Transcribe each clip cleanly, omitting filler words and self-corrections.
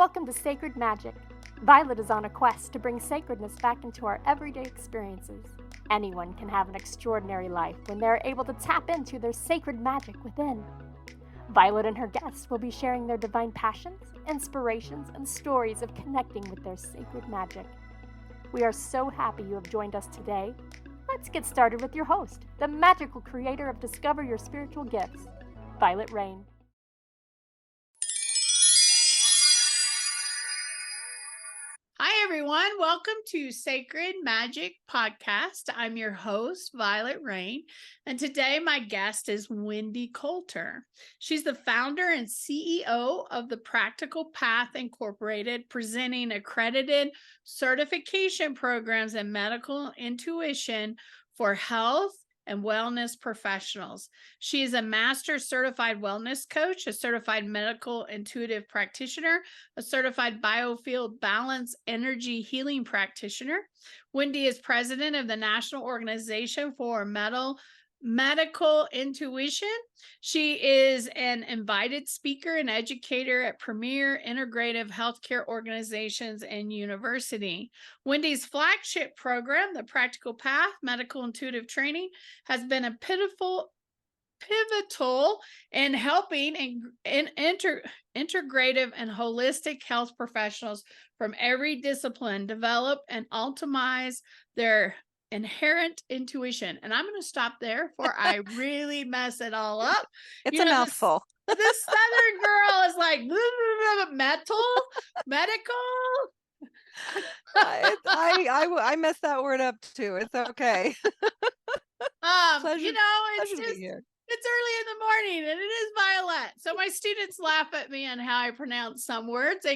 Welcome to Sacred Magic. Violet is on a quest to bring sacredness back into our everyday experiences. Anyone can have an extraordinary life when they are able to tap into their sacred magic within. Violet and her guests will be sharing their divine passions, inspirations, and stories of connecting with their sacred magic. We are so happy you have joined us today. Let's get started with your host, the magical creator of Discover Your Spiritual Gifts, Violet Rayne. Hi, everyone. Welcome to Sacred Magic Podcast. I'm your host, Vialet Rayne, and today my guest is Wendie Colter. She's the founder and CEO of the Practical Path Incorporated, presenting accredited certification programs in medical intuition for health and wellness professionals. She is a master certified wellness coach, a certified medical intuitive practitioner, a certified biofield balance energy healing practitioner. Wendie is president of the National Organization for Medical Intuition. She is an invited speaker and educator at premier integrative healthcare organizations and university. Wendie's flagship program, the Practical Path Medical Intuitive Training, has been a pivotal in helping integrative and holistic health professionals from every discipline develop and optimize their inherent intuition. And I'm going to stop there before I really mess it all up. It's a mouthful. This Southern girl is like medical. I messed that word up too. It's okay. Pleasure it's to be just here. it's early in the morning and it is Vialet. So my students laugh at me on how I pronounce some words.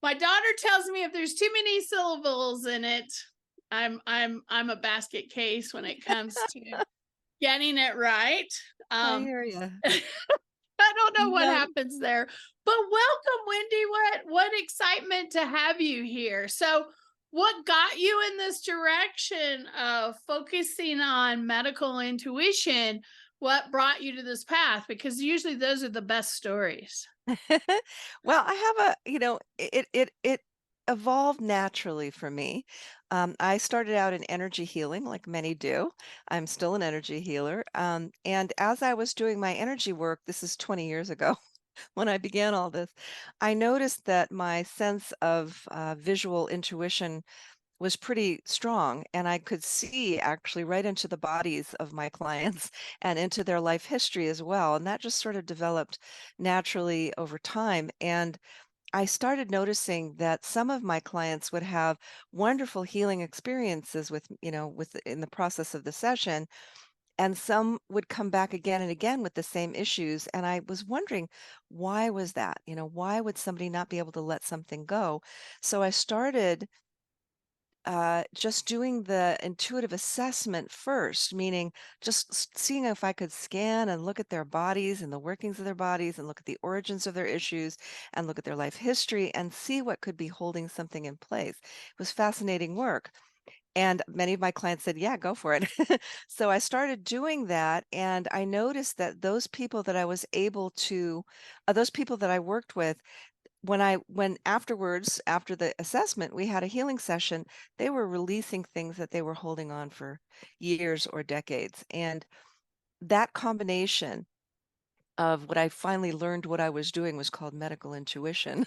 My daughter tells me if there's too many syllables in it, I'm a basket case when it comes to getting it right. I hear you. I don't know what happens there, but welcome, Wendie. What excitement to have you here. So what got you in this direction of focusing on medical intuition? What brought you to this path? Because usually those are the best stories. Well, I have it evolved naturally for me. I started out in energy healing, like many do. I'm still an energy healer. And as I was doing my energy work, this is 20 years ago when I began all this, I noticed that my sense of visual intuition was pretty strong, and I could see actually right into the bodies of my clients and into their life history as well. And that just sort of developed naturally over time. And I started noticing that some of my clients would have wonderful healing experiences in the process of the session, and some would come back again and again with the same issues. And I was wondering, why was that? Why would somebody not be able to let something go? So I started just doing the intuitive assessment first, meaning just seeing if I could scan and look at their bodies and the workings of their bodies and look at the origins of their issues and look at their life history and see what could be holding something in place. It was fascinating work. And many of my clients said, yeah, go for it. So I started doing that. And I noticed that those people that those people that I worked with, when afterwards, after the assessment, we had a healing session, they were releasing things that they were holding on for years or decades. And that combination of what I finally learned what I was doing was called medical intuition,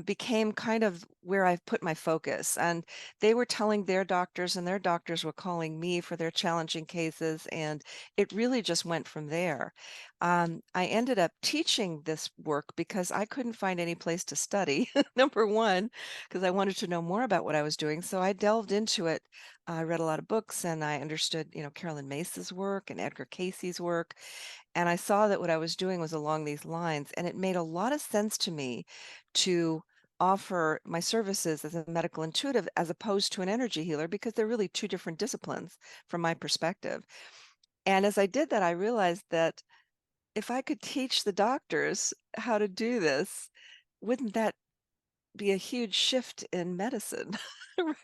became kind of where I've put my focus. And they were telling their doctors, and their doctors were calling me for their challenging cases. And it really just went from there. I ended up teaching this work because I couldn't find any place to study, number one, because I wanted to know more about what I was doing. So I delved into it. I read a lot of books, and I understood, Carolyn Mace's work and Edgar Casey's work. And I saw that what I was doing was along these lines, and it made a lot of sense to me to offer my services as a medical intuitive as opposed to an energy healer, because they're really two different disciplines from my perspective. And as I did that, I realized that if I could teach the doctors how to do this, wouldn't that be a huge shift in medicine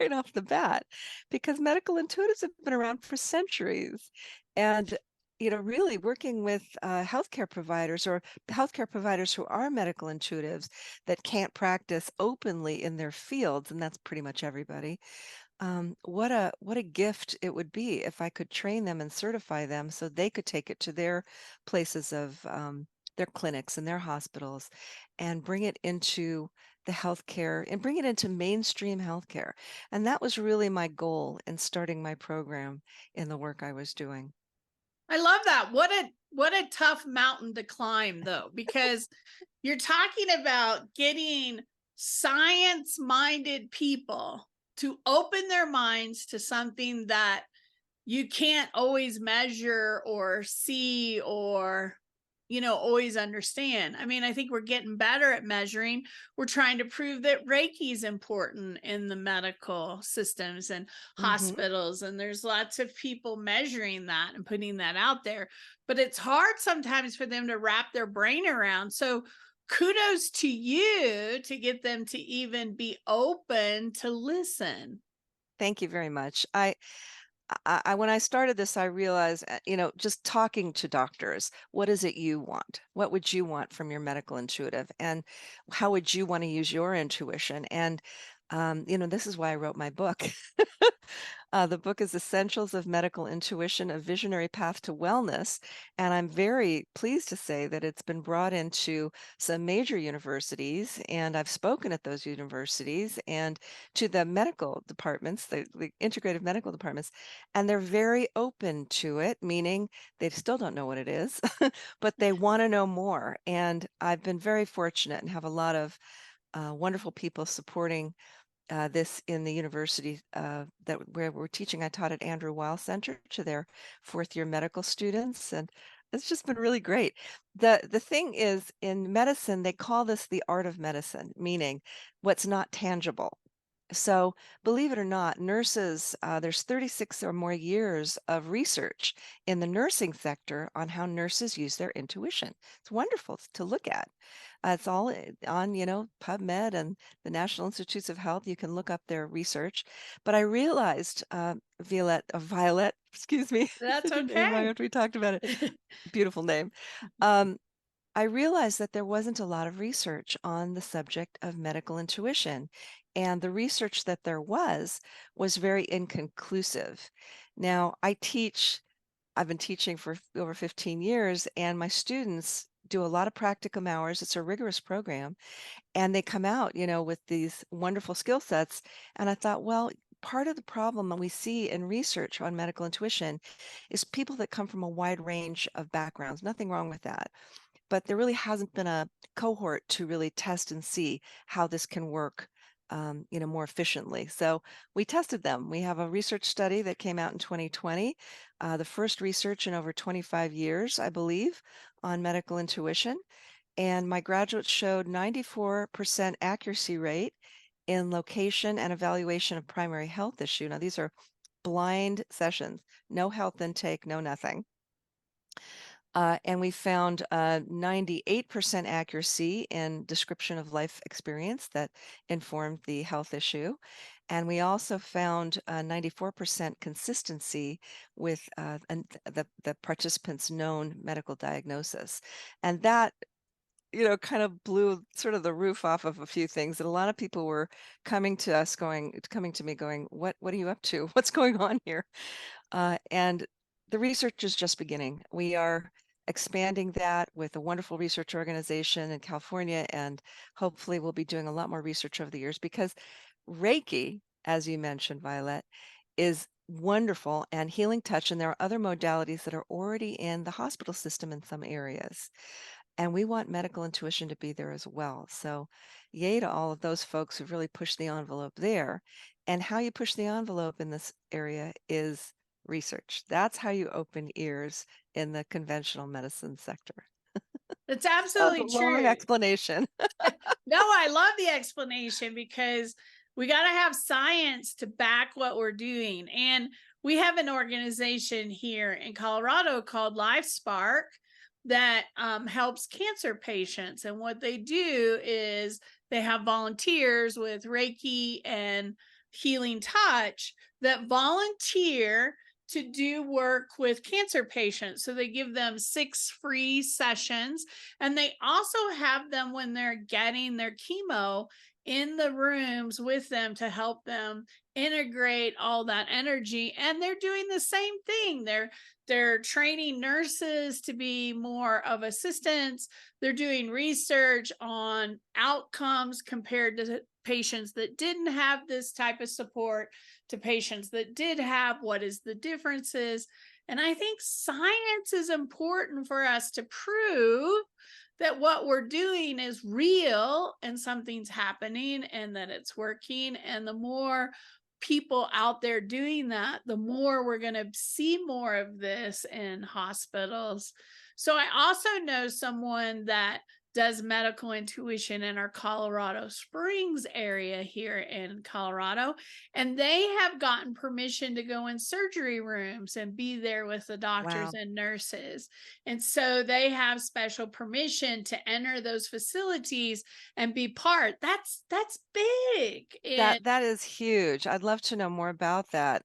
right off the bat? Because medical intuitives have been around for centuries. And really working with healthcare providers or healthcare providers who are medical intuitives that can't practice openly in their fields, and that's pretty much everybody. What a gift it would be if I could train them and certify them so they could take it to their places of their clinics and their hospitals and bring it into the healthcare and bring it into mainstream healthcare. And that was really my goal in starting my program in the work I was doing. I love that. What a tough mountain to climb though, because you're talking about getting science-minded people to open their minds to something that you can't always measure or see or always understand. I mean, I think we're getting better at measuring. We're trying to prove that Reiki is important in the medical systems and Hmm. hospitals, and there's lots of people measuring that and putting that out there, but it's hard sometimes for them to wrap their brain around. So kudos to you to get them to even be open to listen. Thank you very much. When I started this, I realized, just talking to doctors, what is it you want? What would you want from your medical intuitive? And how would you want to use your intuition? And, this is why I wrote my book. The book is Essentials of Medical Intuition, A Visionary Path to Wellness. And I'm very pleased to say that it's been brought into some major universities, and I've spoken at those universities and to the medical departments, the integrative medical departments, and they're very open to it, meaning they still don't know what it is, but they want to know more. And I've been very fortunate and have a lot of wonderful people supporting this in the university that where we're teaching. I taught at Andrew Weil Center to their fourth year medical students, and it's just been really great. The thing is, in medicine, they call this the art of medicine, meaning what's not tangible. So, believe it or not, nurses, there's 36 or more years of research in the nursing sector on how nurses use their intuition. It's wonderful to look at. It's all on, PubMed and the National Institutes of Health. You can look up their research. But I realized, Violet, excuse me, I That's said your name wrong okay. after we talked about it. Beautiful name. Um, I realized that there wasn't a lot of research on the subject of medical intuition, and the research that there was very inconclusive. Now, I've been teaching for over 15 years, and my students do a lot of practicum hours. It's a rigorous program, and they come out, with these wonderful skill sets. And I thought, well, part of the problem that we see in research on medical intuition is people that come from a wide range of backgrounds. Nothing wrong with that, but there really hasn't been a cohort to really test and see how this can work, more efficiently. So we tested them. We have a research study that came out in 2020, the first research in over 25 years, I believe, on medical intuition. And my graduates showed 94% accuracy rate in location and evaluation of primary health issue. Now, these are blind sessions, no health intake, no nothing. And we found 98% accuracy in description of life experience that informed the health issue. And we also found 94% consistency with the participants' known medical diagnosis. And that, kind of blew sort of the roof off of a few things. And a lot of people were coming to me going, what are you up to? What's going on here? And the research is just beginning. We are expanding that with a wonderful research organization in California, and hopefully we'll be doing a lot more research over the years because Reiki, as you mentioned, Violet, is wonderful and healing touch, and there are other modalities that are already in the hospital system in some areas. And we want medical intuition to be there as well. So, yay to all of those folks who've really pushed the envelope there. And how you push the envelope in this area is research. That's how you open ears in the conventional medicine sector. It's That was a absolutely long true. explanation. No, I love the explanation because we got to have science to back what we're doing. And we have an organization here in Colorado called Life Spark that helps cancer patients. And what they do is they have volunteers with Reiki and healing touch that volunteer to do work with cancer patients. So they give them 6 free sessions, and they also have them when they're getting their chemo in the rooms with them to help them integrate all that energy. And they're doing the same thing. They're training nurses to be more of assistants. They're doing research on outcomes compared to patients that didn't have this type of support to patients that did have, what is the differences. And I think science is important for us to prove that what we're doing is real and something's happening and that it's working. And the more people out there doing that, the more we're going to see more of this in hospitals. So I also know someone that does medical intuition in our Colorado Springs area here in Colorado. And they have gotten permission to go in surgery rooms and be there with the doctors Wow. and nurses. And so they have special permission to enter those facilities and be part. That's big. And That is huge. I'd love to know more about that.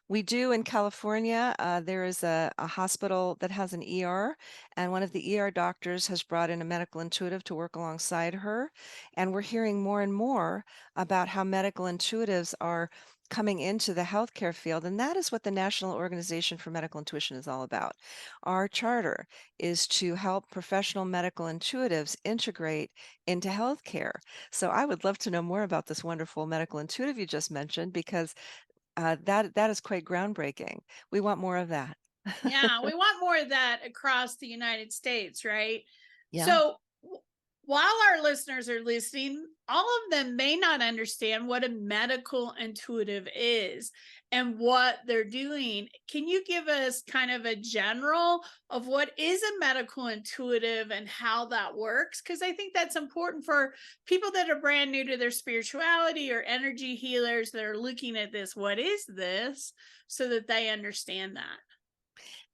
We do in California, there is a hospital that has an ER, and one of the ER doctors has brought in a medical intuitive to work alongside her. And we're hearing more and more about how medical intuitives are coming into the healthcare field, and that is what the National Organization for Medical Intuition is all about. Our charter is to help professional medical intuitives integrate into healthcare. So I would love to know more about this wonderful medical intuitive you just mentioned because that is quite groundbreaking. We want more of that. yeah, we want more of that across the United States, right? Yeah. So while our listeners are listening, all of them may not understand what a medical intuitive is and what they're doing. Can you give us kind of a general of what is a medical intuitive and how that works? Because I think that's important for people that are brand new to their spirituality or energy healers that are looking at this. What is this? So that they understand that.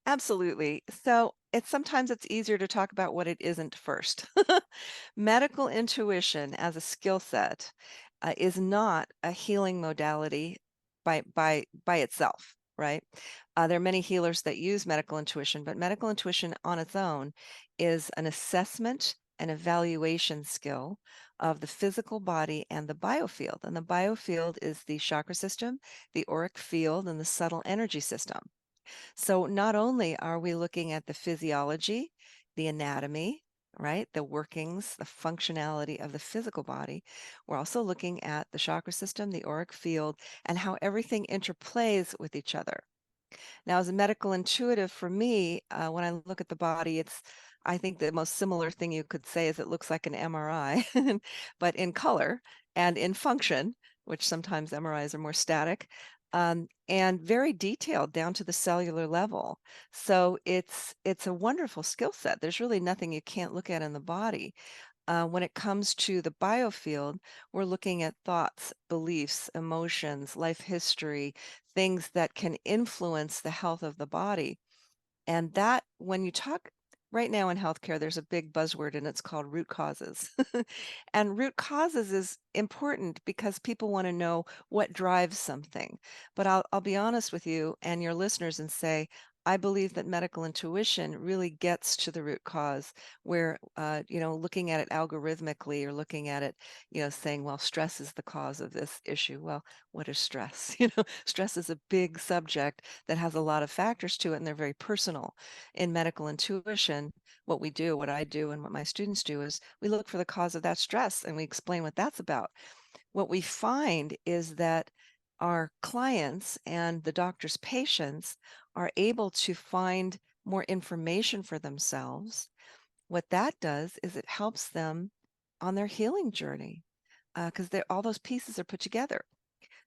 Absolutely. So sometimes it's easier to talk about what it isn't first. Medical intuition as a skill set is not a healing modality by itself, right? There are many healers that use medical intuition, but medical intuition on its own is an assessment and evaluation skill of the physical body and the biofield. And the biofield is the chakra system, the auric field, and the subtle energy system. So not only are we looking at the physiology, the anatomy, right, the workings, the functionality of the physical body, we're also looking at the chakra system, the auric field, and how everything interplays with each other. Now, as a medical intuitive, for me, when I look at the body, I think the most similar thing you could say is it looks like an MRI, but in color and in function, which sometimes MRIs are more static, and very detailed down to the cellular level. So it's a wonderful skill set. There's really nothing you can't look at in the body. When it comes to the biofield, we're looking at thoughts, beliefs, emotions, life history, things that can influence the health of the body. And that, when you talk right now in healthcare, there's a big buzzword and it's called root causes. And root causes is important because people want to know what drives something. But I'll be honest with you and your listeners and say, I believe that medical intuition really gets to the root cause where, looking at it algorithmically or looking at it, saying, well, stress is the cause of this issue. Well, what is stress? Stress is a big subject that has a lot of factors to it, and they're very personal. In medical intuition, what we do, what I do, and what my students do is we look for the cause of that stress and we explain what that's about. What we find is that our clients and the doctor's patients are able to find more information for themselves. What that does is it helps them on their healing journey because all those pieces are put together.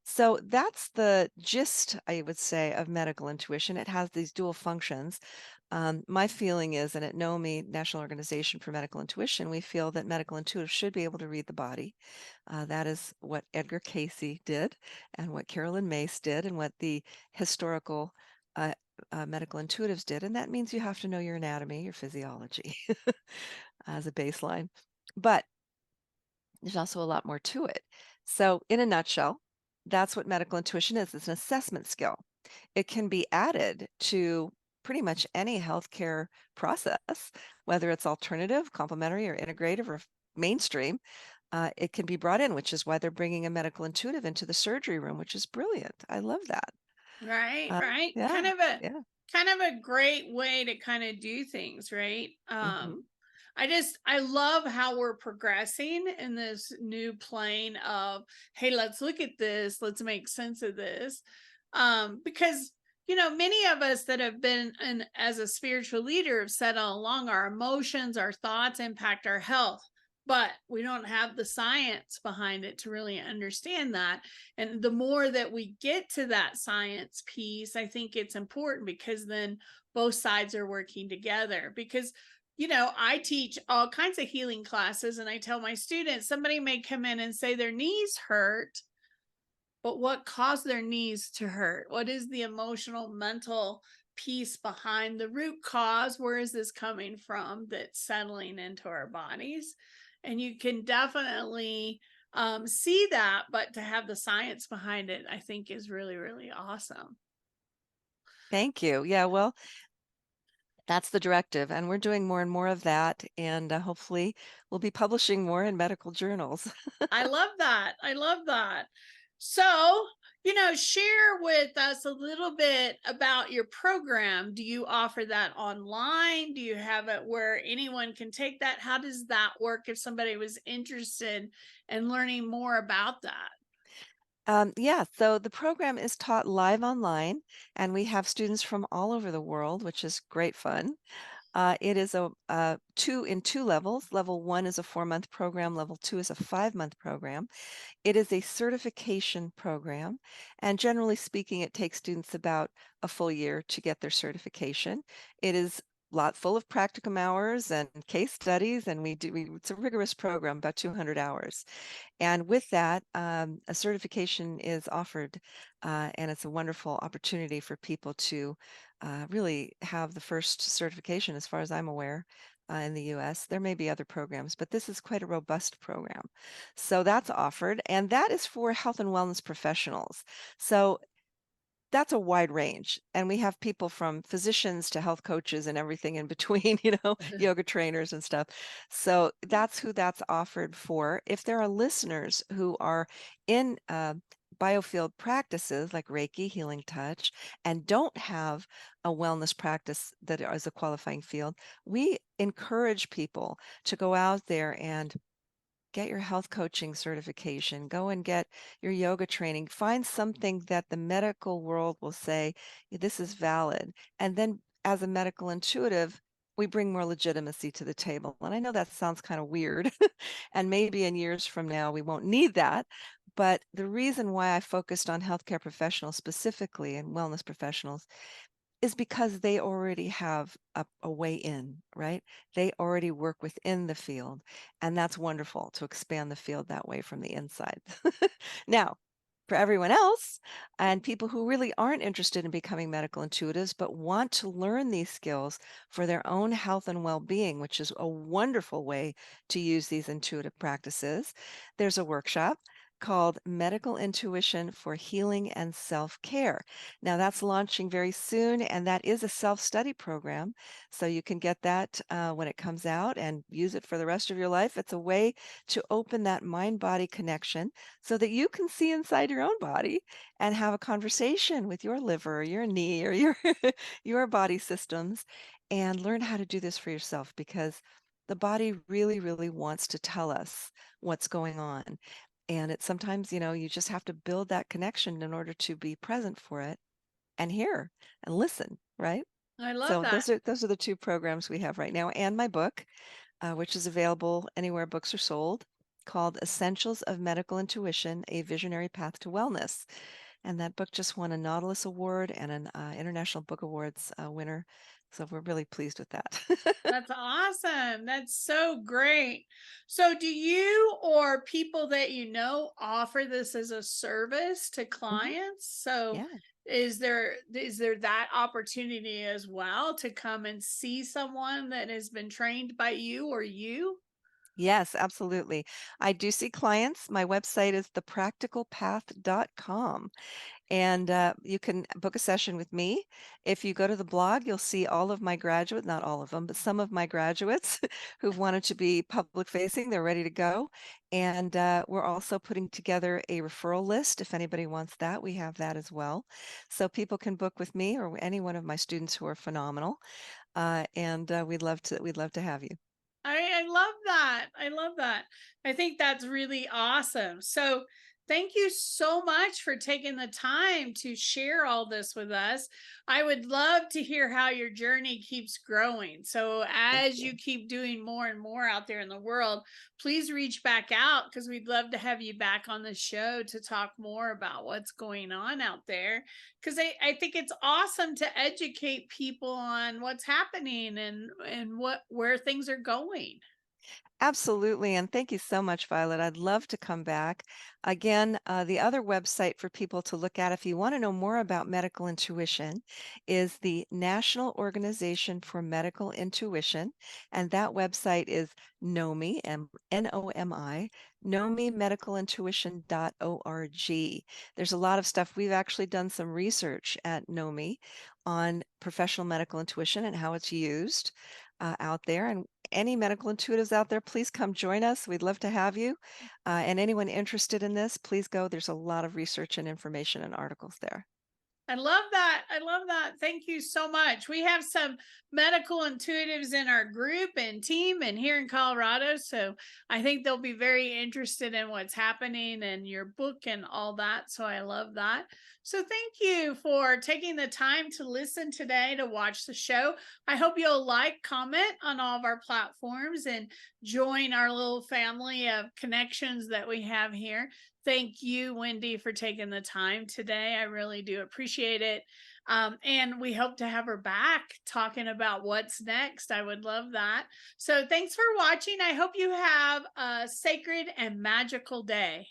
So that's the gist, I would say, of medical intuition. It has these dual functions. My feeling is, and at NOMI, National Organization for Medical Intuition, we feel that medical intuitives should be able to read the body. That is what Edgar Cayce did, and what Carolyn Mace did, and what the historical medical intuitives did. And that means you have to know your anatomy, your physiology as a baseline. But there's also a lot more to it. So, in a nutshell, that's what medical intuition is. It's an assessment skill. it can be added to pretty much any healthcare process, whether it's alternative, complementary, or integrative, or mainstream. It can be brought in, which is why they're bringing a medical intuitive into the surgery room, which is brilliant. I love that. Right, right. Yeah, yeah. Kind of a great way to kind of do things, right? Hmm. I love how we're progressing in this new plane of, hey, let's look at this, let's make sense of this. Because many of us that have been in as a spiritual leader have said all along our emotions, our thoughts impact our health, but we don't have the science behind it to really understand that. And the more that we get to that science piece, I think it's important, because then both sides are working together. Because I teach all kinds of healing classes, and I tell my students, somebody may come in and say their knees hurt, but what caused their knees to hurt? What is the emotional, mental piece behind the root cause? Where is this coming from that's settling into our bodies? And you can definitely see that, but to have the science behind it, I think is really, really awesome. Thank you. Yeah, well, that's the directive, and we're doing more and more of that, and hopefully we'll be publishing more in medical journals. I love that. I love that. So, share with us a little bit about your program. Do you offer that online? Do you have it where anyone can take that? How does that work if somebody was interested in learning more about that? Yeah, so the program is taught live online, and we have students from all over the world, which is great fun. It is two levels. Level 1 is a 4-month program. Level 2 is a 5-month program. It is a certification program, and generally speaking, it takes students about a full year to get their certification. It is full of practicum hours and case studies, and it's a rigorous program, about 200 hours. And with that, a certification is offered, and it's a wonderful opportunity for people to really have the first certification, as far as I'm aware, in the US. There may be other programs, but this is quite a robust program. So that's offered, and that is for health and wellness professionals. So that's a wide range, and we have people from physicians to health coaches and everything in between, yoga trainers and stuff. So that's who that's offered for. If there are listeners who are in biofield practices like Reiki, healing touch, and don't have a wellness practice that is a qualifying field, we encourage people to go out there and get your health coaching certification, go and get your yoga training, find something that the medical world will say, this is valid. And then as a medical intuitive, we bring more legitimacy to the table. And I know that sounds kind of weird, and maybe in years from now, we won't need that. But the reason why I focused on healthcare professionals specifically and wellness professionals is because they already have a way in, right? They already work within the field, and that's wonderful to expand the field that way from the inside. Now, for everyone else and people who really aren't interested in becoming medical intuitives but want to learn these skills for their own health and well-being, which is a wonderful way to use these intuitive practices, there's a workshop called Medical Intuition for Healing and Self-Care. Now that's launching very soon, and that is a self-study program. So you can get that when it comes out and use it for the rest of your life. It's a way to open that mind-body connection so that you can see inside your own body and have a conversation with your liver or your knee or your your body systems, and learn how to do this for yourself, because the body really, really wants to tell us what's going on. And it's sometimes, you just have to build that connection in order to be present for it and hear and listen, right? I love So that. those are the two programs we have right now, and my book, which is available anywhere books are sold, called Essentials of Medical Intuition: A Visionary Path to Wellness. And that book just won a Nautilus Award and an International Book Awards winner. So we're really pleased with that. That's awesome. That's so great. So, do you or people that offer this as a service to Mhm. clients? So, Yeah. is there that opportunity as well to come and see someone that has been trained by you or you? Yes, absolutely. I do see clients. My website is thepracticalpath.com. And you can book a session with me. If you go to the blog, you'll see all of my graduates, not all of them, but some of my graduates who've wanted to be public facing. They're ready to go. And we're also putting together a referral list. If anybody wants that, we have that as well. So people can book with me or any one of my students who are phenomenal. And we'd love to have you. I love that. I love that. I think that's really awesome. So, thank you so much for taking the time to share all this with us. I would love to hear how your journey keeps growing. So, Thank as you. you keep doing more and more out there in the world, please reach back out because we'd love to have you back on the show to talk more about what's going on out there. Because I think it's awesome to educate people on what's happening and where things are going. Absolutely, and thank you so much, Violet. I'd love to come back. Again, the other website for people to look at if you want to know more about medical intuition is the National Organization for Medical Intuition, and that website is NOMI, N-O-M-I, nomimedicalintuition.org. There's a lot of stuff. We've actually done some research at NOMI on professional medical intuition and how it's used out there. And any medical intuitives out there, please come join us. We'd love to have you. And anyone interested in this, please go. There's a lot of research and information and articles there. I love that. I love that. Thank you so much. We have some medical intuitives in our group and team and here in Colorado. So I think they'll be very interested in what's happening and your book and all that. So I love that. So thank you for taking the time to listen today, to watch the show. I hope you'll like, comment on all of our platforms and join our little family of connections that we have here. Thank you, Wendie, for taking the time today. I really do appreciate it. And we hope to have her back talking about what's next. I would love that. So thanks for watching. I hope you have a sacred and magical day.